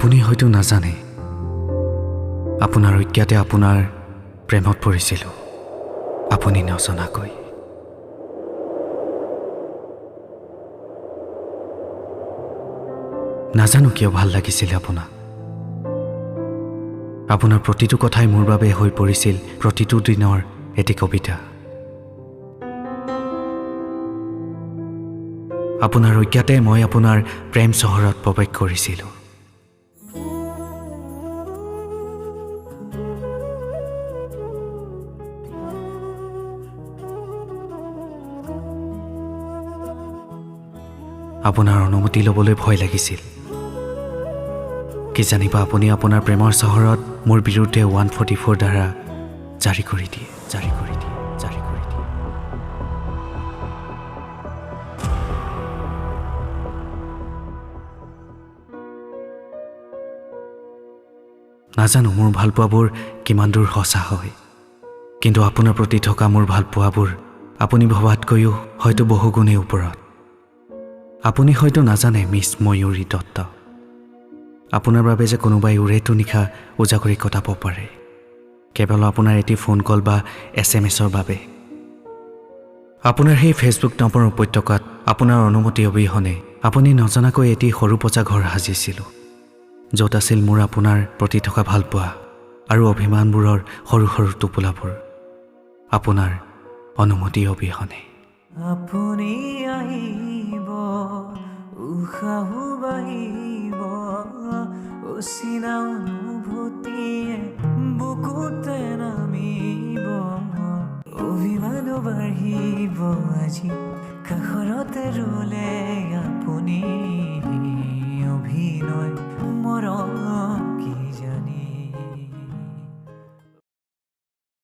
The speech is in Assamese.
আপুনি হয়তো নাজানে আপোনাৰ অজ্ঞাতে আপোনাৰ প্ৰেমত পৰিছিলোঁ আপুনি নজনাকৈ নাজানো কিয় ভাল লাগিছিল আপোনাৰ প্ৰতিটো কথাই মোৰ বাবে হৈ পৰিছিল প্ৰতিটো দিনৰ এটি কবিতা আপোনাৰ অজ্ঞাতে মই আপোনাৰ প্ৰেম চহৰত প্ৰৱেশ কৰিছিলোঁ আপোনাৰ অনুমতি ল'বলৈ ভয় লাগিছিল কি জানিবা আপুনি আপোনাৰ প্ৰেমৰ চহৰত মোৰ বিৰুদ্ধে 144 ধাৰা জাৰি কৰি দিয়ে নাজানো মোৰ ভালপোৱাবোৰ কিমান দূৰ সঁচা হয় কিন্তু আপোনাৰ প্ৰতি থকা মোৰ ভালপোৱাবোৰ আপুনি ভবাতকৈও হয়তো বহু গুণে ওপৰত আপুনি হয়তো নাজানে মিছ ময়ূৰী দত্ত আপোনাৰ বাবে যে কোনোবাই উৰেটো নিশা উজাগৰি কটাব পাৰে কেৱল আপোনাৰ এটি ফোন কল বা SMS-ৰ বাবে আপোনাৰ সেই ফেচবুক নম্বৰ উপত্যকাত আপোনাৰ অনুমতি অবিহনে আপুনি নজনাকৈ এটি সৰু পচা ঘৰ সাজিছিলোঁ য'ত আছিল মোৰ আপোনাৰ প্ৰতি থকা ভালপোৱা আৰু অভিমানবোৰৰ সৰু সৰু টোপোলাবোৰ আপোনাৰ অনুমতি অবিহনে আপুনি আহিব উশাহো বাঢ়িব অচিনা অনুভূতিয়ে বুকুতে নামিব অভিমানো বাঢ়িব আজি কাষৰতে ৰলে